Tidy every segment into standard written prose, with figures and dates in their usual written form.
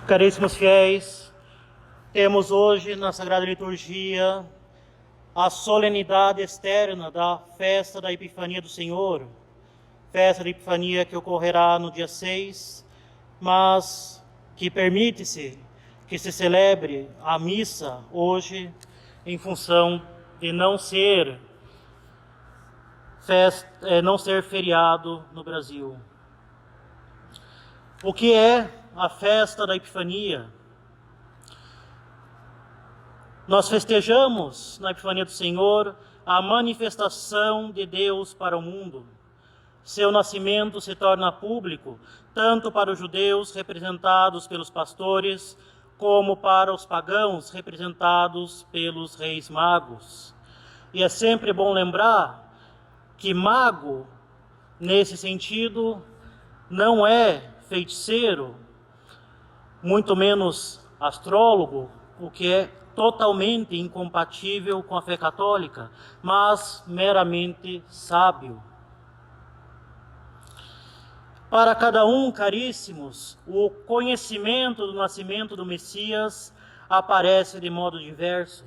Caríssimos fiéis, temos hoje na Sagrada Liturgia a solenidade externa da festa da Epifania do Senhor, festa da Epifania que ocorrerá no dia 6, mas que permite-se que se celebre a missa hoje em função de não ser feriado no Brasil. O que é a festa da Epifania? Nós festejamos na Epifania do Senhor a manifestação de Deus para o mundo. Seu nascimento se torna público, tanto para os judeus, representados pelos pastores, como para os pagãos, representados pelos reis magos. E é sempre bom lembrar que mago, nesse sentido, não é feiticeiro, muito menos astrólogo, o que é totalmente incompatível com a fé católica, mas meramente sábio. Para cada um, caríssimos, o conhecimento do nascimento do Messias aparece de modo diverso.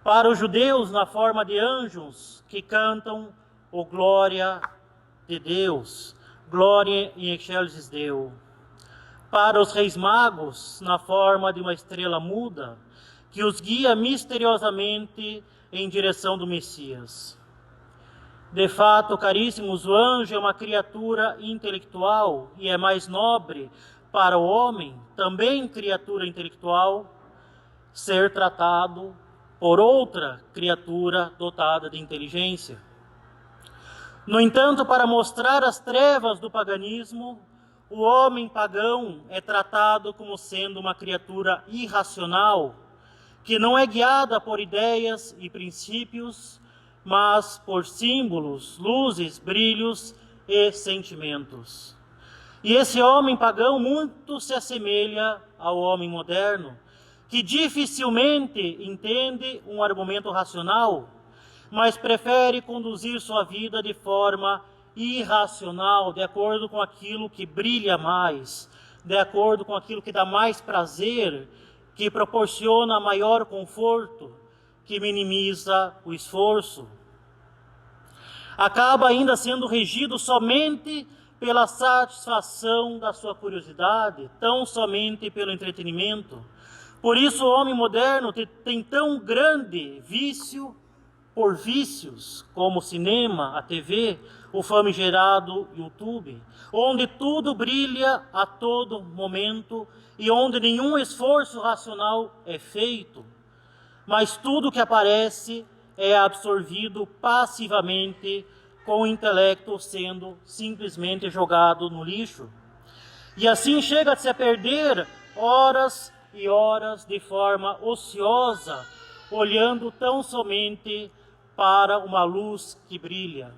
Para os judeus, na forma de anjos que cantam o glória de Deus, glória in excelsis Deo. Para os reis magos, na forma de uma estrela muda, que os guia misteriosamente em direção do Messias. De fato, caríssimos, o anjo é uma criatura intelectual e é mais nobre para o homem, também criatura intelectual, ser tratado por outra criatura dotada de inteligência. No entanto, para mostrar as trevas do paganismo, o homem pagão é tratado como sendo uma criatura irracional, que não é guiada por ideias e princípios, mas por símbolos, luzes, brilhos e sentimentos. E esse homem pagão muito se assemelha ao homem moderno, que dificilmente entende um argumento racional, mas prefere conduzir sua vida de forma irracional, de acordo com aquilo que brilha mais, de acordo com aquilo que dá mais prazer, que proporciona maior conforto, que minimiza o esforço. Acaba ainda sendo regido somente pela satisfação da sua curiosidade, tão somente pelo entretenimento. Por isso o homem moderno tem tão grande vício por vícios, como o cinema, a TV, o famigerado YouTube, onde tudo brilha a todo momento e onde nenhum esforço racional é feito, mas tudo que aparece é absorvido passivamente, com o intelecto sendo simplesmente jogado no lixo. E assim chega-se a perder horas e horas de forma ociosa, olhando tão somente para uma luz que brilha.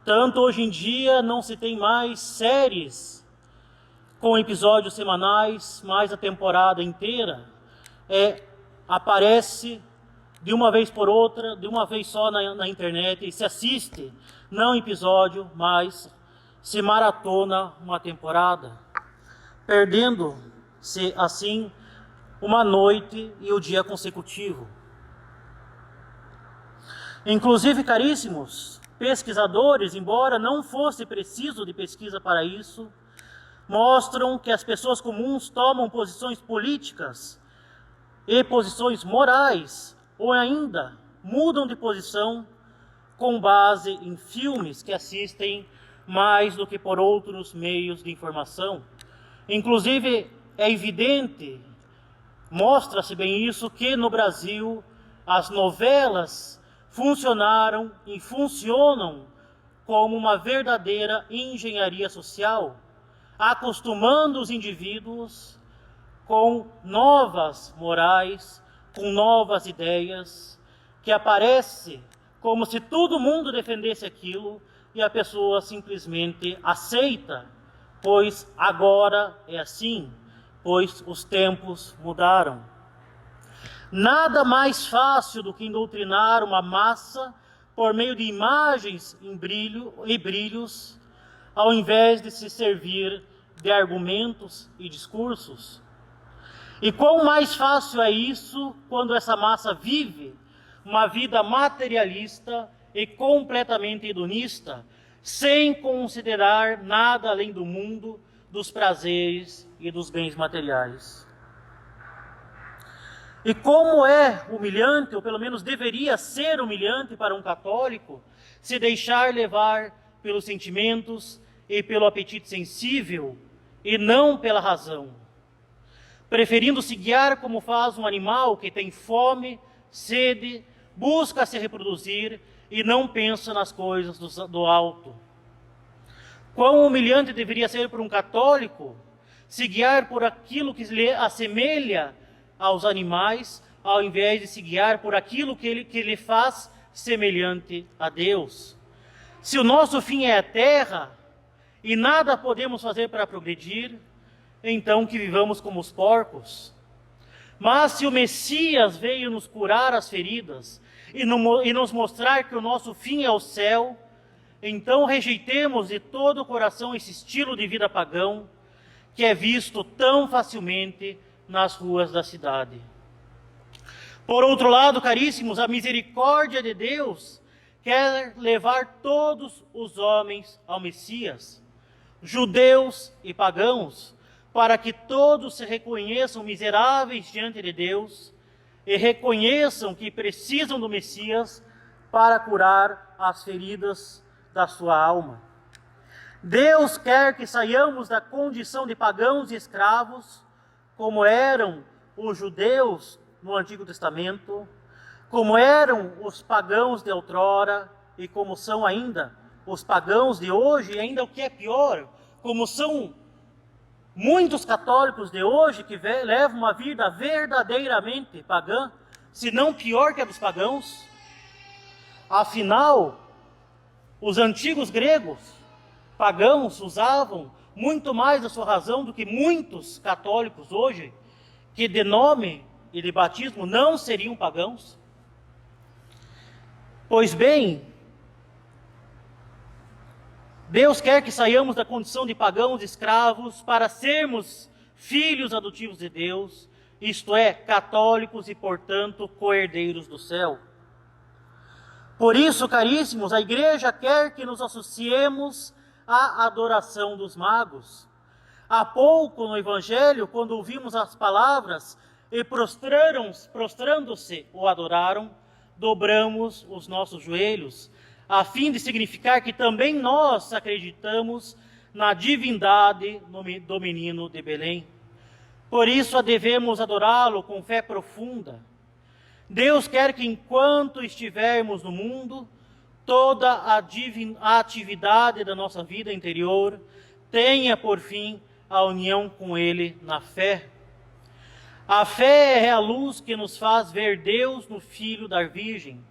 Tanto hoje em dia não se tem mais séries com episódios semanais, mais a temporada inteira. Aparece de uma vez por outra, de uma vez só na internet, e se assiste, não um episódio, mas se maratona uma temporada, perdendo-se assim uma noite e o dia consecutivo. Inclusive, caríssimos, pesquisadores, embora não fosse preciso de pesquisa para isso, mostram que as pessoas comuns tomam posições políticas e posições morais, ou ainda mudam de posição com base em filmes que assistem mais do que por outros meios de informação. Inclusive, é evidente, mostra-se bem isso, que no Brasil as novelas funcionaram e funcionam como uma verdadeira engenharia social, acostumando os indivíduos com novas morais, com novas ideias, que aparece como se todo mundo defendesse aquilo e a pessoa simplesmente aceita, pois agora é assim, pois os tempos mudaram. Nada mais fácil do que doutrinar uma massa por meio de imagens em brilho e brilhos, ao invés de se servir de argumentos e discursos. E quão mais fácil é isso quando essa massa vive uma vida materialista e completamente hedonista, sem considerar nada além do mundo, dos prazeres e dos bens materiais. E como é humilhante, ou pelo menos deveria ser humilhante para um católico, se deixar levar pelos sentimentos e pelo apetite sensível, e não pela razão, preferindo se guiar como faz um animal que tem fome, sede, busca se reproduzir e não pensa nas coisas do alto. Quão humilhante deveria ser para um católico se guiar por aquilo que lhe assemelha aos animais, ao invés de se guiar por aquilo que lhe faz semelhante a Deus. Se o nosso fim é a terra e nada podemos fazer para progredir, então que vivamos como os porcos. Mas se o Messias veio nos curar as feridas e nos mostrar que o nosso fim é o céu, então rejeitemos de todo o coração esse estilo de vida pagão que é visto tão facilmente nas ruas da cidade. Por outro lado, caríssimos, a misericórdia de Deus quer levar todos os homens ao Messias, judeus e pagãos, para que todos se reconheçam miseráveis diante de Deus e reconheçam que precisam do Messias para curar as feridas da sua alma. Deus quer que saiamos da condição de pagãos e escravos, como eram os judeus no Antigo Testamento, como eram os pagãos de outrora e como são ainda os pagãos de hoje, e ainda o que é pior, como são muitos católicos de hoje que levam uma vida verdadeiramente pagã, se não pior que a dos pagãos. Afinal, os antigos gregos pagãos usavam muito mais a sua razão do que muitos católicos hoje, que de nome e de batismo não seriam pagãos. Pois bem, Deus quer que saiamos da condição de pagãos escravos para sermos filhos adotivos de Deus, isto é, católicos e, portanto, co-herdeiros do céu. Por isso, caríssimos, a Igreja quer que nos associemos à adoração dos magos. Há pouco no Evangelho, quando ouvimos as palavras e prostrando-se o adoraram, dobramos os nossos joelhos, a fim de significar que também nós acreditamos na divindade do menino de Belém. Por isso, devemos adorá-lo com fé profunda. Deus quer que, enquanto estivermos no mundo, toda a atividade da nossa vida interior tenha por fim a união com Ele na fé. A fé é a luz que nos faz ver Deus no Filho da Virgem,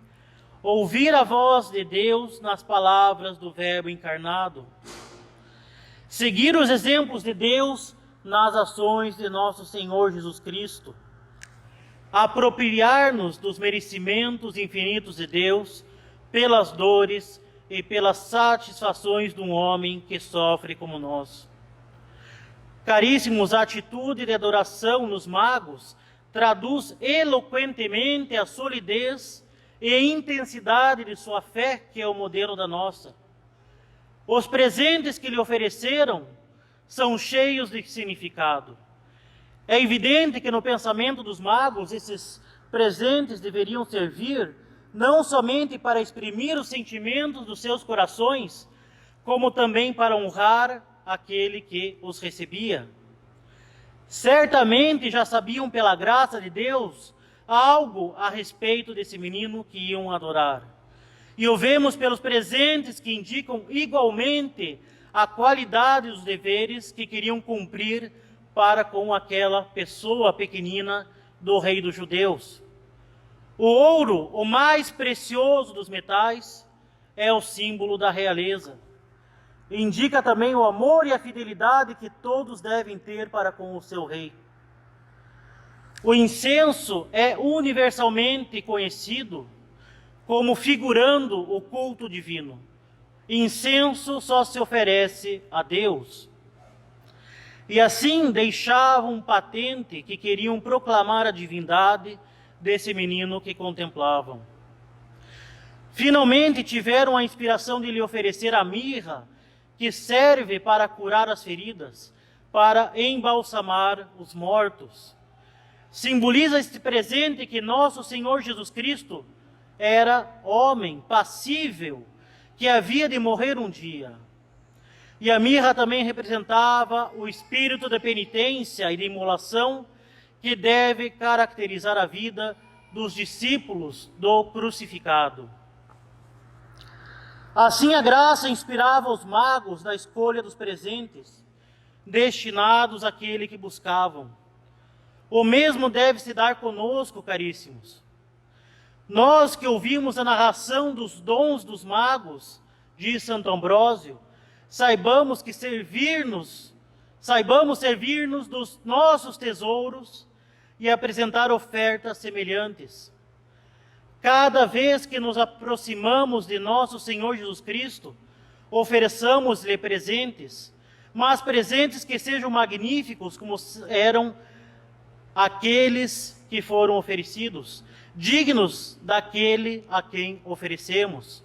ouvir a voz de Deus nas palavras do Verbo encarnado, seguir os exemplos de Deus nas ações de nosso Senhor Jesus Cristo, apropriar-nos dos merecimentos infinitos de Deus pelas dores e pelas satisfações de um homem que sofre como nós. Caríssimos, a atitude de adoração nos magos traduz eloquentemente a solidez e intensidade de sua fé, que é o modelo da nossa. Os presentes que lhe ofereceram são cheios de significado. É evidente que no pensamento dos magos, esses presentes deveriam servir não somente para exprimir os sentimentos dos seus corações, como também para honrar aquele que os recebia. Certamente já sabiam pela graça de Deus algo a respeito desse menino que iam adorar. E o vemos pelos presentes que indicam igualmente a qualidade dos deveres que queriam cumprir para com aquela pessoa pequenina do rei dos judeus. O ouro, o mais precioso dos metais, é o símbolo da realeza. Indica também o amor e a fidelidade que todos devem ter para com o seu rei. O incenso é universalmente conhecido como figurando o culto divino. Incenso só se oferece a Deus. e assim deixavam patente que queriam proclamar a divindade desse menino que contemplavam. Finalmente tiveram a inspiração de lhe oferecer a mirra, que serve para curar as feridas, para embalsamar os mortos. Simboliza este presente que nosso Senhor Jesus Cristo era homem, passível, que havia de morrer um dia. E a mirra também representava o espírito de penitência e de imolação que deve caracterizar a vida dos discípulos do crucificado. Assim, a graça inspirava os magos na escolha dos presentes destinados àquele que buscavam. O mesmo deve se dar conosco, caríssimos. Nós que ouvimos a narração dos dons dos magos, diz Santo Ambrósio, saibamos servir-nos dos nossos tesouros e apresentar ofertas semelhantes. Cada vez que nos aproximamos de nosso Senhor Jesus Cristo, ofereçamos-lhe presentes, mas presentes que sejam magníficos, como eram aqueles que foram oferecidos, dignos daquele a quem oferecemos.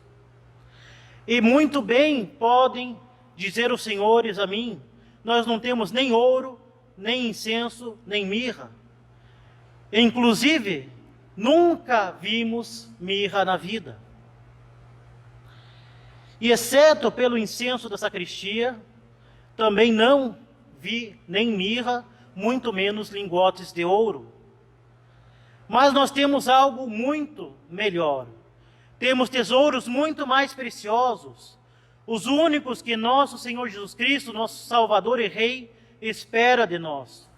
E muito bem podem dizer os senhores a mim: nós não temos nem ouro, nem incenso, nem mirra. Inclusive, nunca vimos mirra na vida. E exceto pelo incenso da sacristia, também não vi nem mirra, muito menos lingotes de ouro. Mas nós temos algo muito melhor. Temos tesouros muito mais preciosos, os únicos que nosso Senhor Jesus Cristo, nosso Salvador e Rei, espera de nós.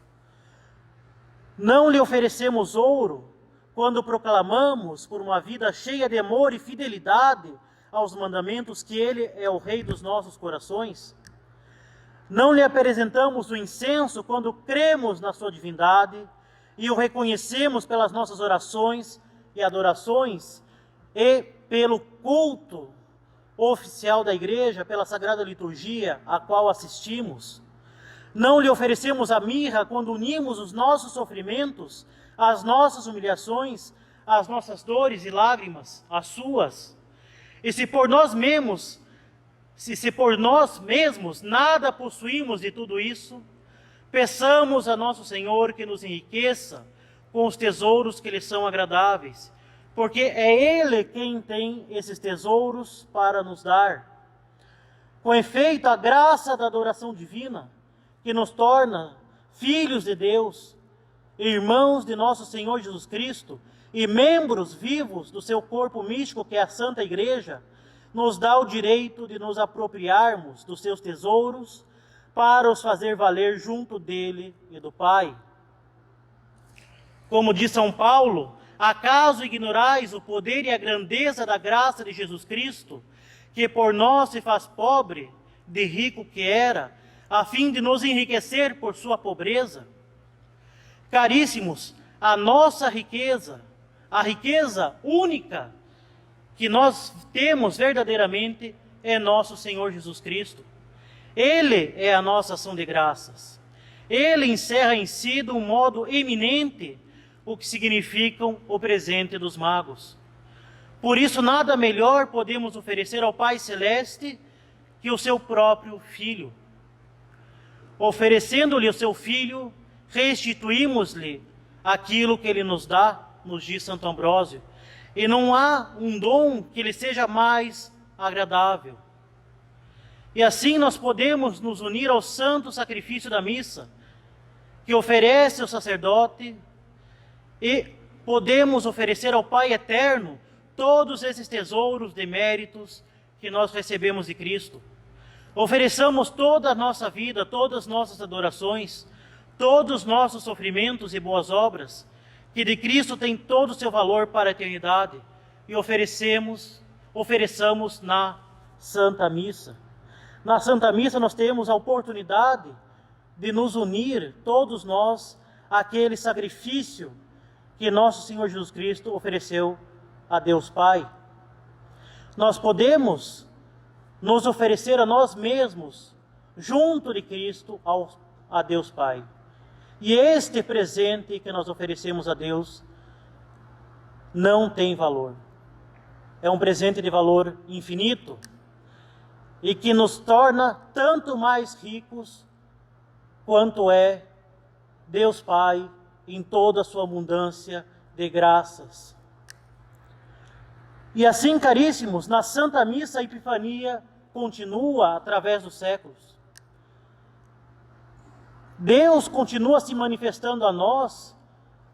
Não lhe oferecemos ouro quando proclamamos por uma vida cheia de amor e fidelidade aos mandamentos que Ele é o Rei dos nossos corações. Não lhe apresentamos o incenso quando cremos na sua divindade e o reconhecemos pelas nossas orações e adorações e pelo culto oficial da igreja, pela Sagrada Liturgia a qual assistimos. Não lhe oferecemos a mirra quando unimos os nossos sofrimentos, as nossas humilhações, as nossas dores e lágrimas, as suas. E se por nós mesmos nada possuímos de tudo isso, peçamos a nosso Senhor que nos enriqueça com os tesouros que lhe são agradáveis, porque é Ele quem tem esses tesouros para nos dar. Com efeito, a graça da adoração divina, que nos torna filhos de Deus, irmãos de nosso Senhor Jesus Cristo e membros vivos do seu corpo místico, que é a Santa Igreja, nos dá o direito de nos apropriarmos dos seus tesouros para os fazer valer junto dele e do Pai. Como diz São Paulo: acaso ignorais o poder e a grandeza da graça de Jesus Cristo, que por nós se faz pobre, de rico que era, a fim de nos enriquecer por sua pobreza? Caríssimos, a nossa riqueza, a riqueza única que nós temos verdadeiramente, é nosso Senhor Jesus Cristo. Ele é a nossa ação de graças. Ele encerra em si de um modo eminente o que significam o presente dos magos. Por isso, nada melhor podemos oferecer ao Pai Celeste que o seu próprio Filho. Oferecendo-lhe o seu Filho, restituímos-lhe aquilo que Ele nos dá, nos diz Santo Ambrósio. E não há um dom que lhe seja mais agradável. E assim nós podemos nos unir ao santo sacrifício da missa, que oferece o sacerdote, e podemos oferecer ao Pai Eterno todos esses tesouros de méritos que nós recebemos de Cristo. Ofereçamos toda a nossa vida, todas as nossas adorações, todos os nossos sofrimentos e boas obras, que de Cristo tem todo o seu valor para a eternidade, e ofereçamos na Santa Missa. Na Santa Missa nós temos a oportunidade de nos unir, todos nós, àquele sacrifício que nosso Senhor Jesus Cristo ofereceu a Deus Pai. Nós podemos nos oferecer a nós mesmos, junto de Cristo, a Deus Pai. E este presente que nós oferecemos a Deus não tem valor. É um presente de valor infinito e que nos torna tanto mais ricos quanto é Deus Pai em toda a sua abundância de graças. E assim, caríssimos, na Santa Missa a Epifania continua através dos séculos. Deus continua se manifestando a nós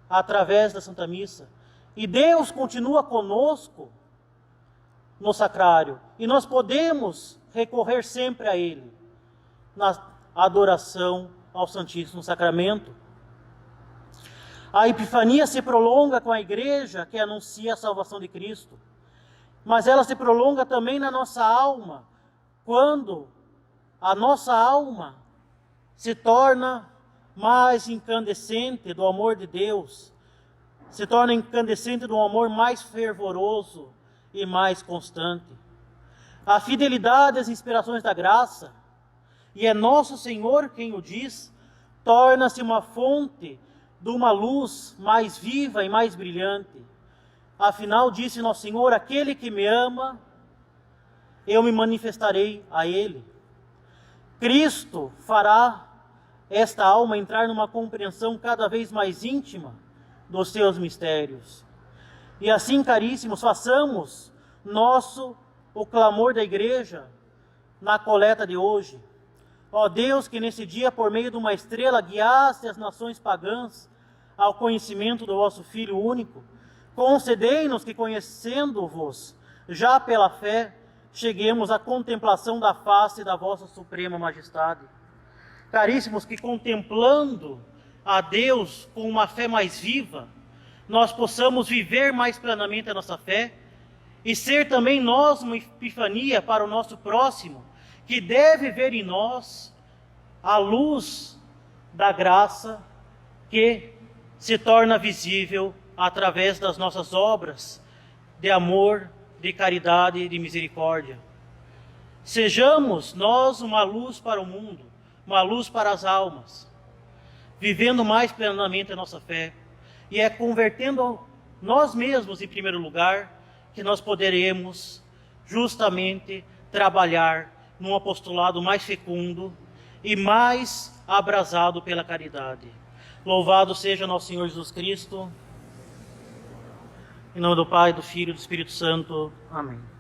através da Santa Missa. E Deus continua conosco no sacrário. E nós podemos recorrer sempre a Ele na adoração ao Santíssimo Sacramento. A Epifania se prolonga com a Igreja que anuncia a salvação de Cristo. Mas ela se prolonga também na nossa alma, quando a nossa alma se torna mais incandescente do amor de Deus, se torna incandescente do amor mais fervoroso e mais constante. A fidelidade às inspirações da graça, e é nosso Senhor quem o diz, torna-se uma fonte de uma luz mais viva e mais brilhante. Afinal, disse nosso Senhor, aquele que me ama, eu me manifestarei a ele. Cristo fará esta alma entrar numa compreensão cada vez mais íntima dos seus mistérios. E assim, caríssimos, façamos nosso o clamor da Igreja na coleta de hoje. Ó Deus, que nesse dia, por meio de uma estrela, guiaste as nações pagãs ao conhecimento do vosso Filho único, concedei-nos que, conhecendo-vos já pela fé, cheguemos à contemplação da face da vossa suprema majestade. Caríssimos, que contemplando a Deus com uma fé mais viva, nós possamos viver mais plenamente a nossa fé e ser também nós uma epifania para o nosso próximo, que deve ver em nós a luz da graça que se torna visível através das nossas obras de amor, de caridade e de misericórdia. Sejamos nós uma luz para o mundo, uma luz para as almas, vivendo mais plenamente a nossa fé. E é convertendo nós mesmos em primeiro lugar que nós poderemos justamente trabalhar num apostolado mais fecundo e mais abrasado pela caridade. Louvado seja nosso Senhor Jesus Cristo. Em nome do Pai, do Filho e do Espírito Santo. Amém.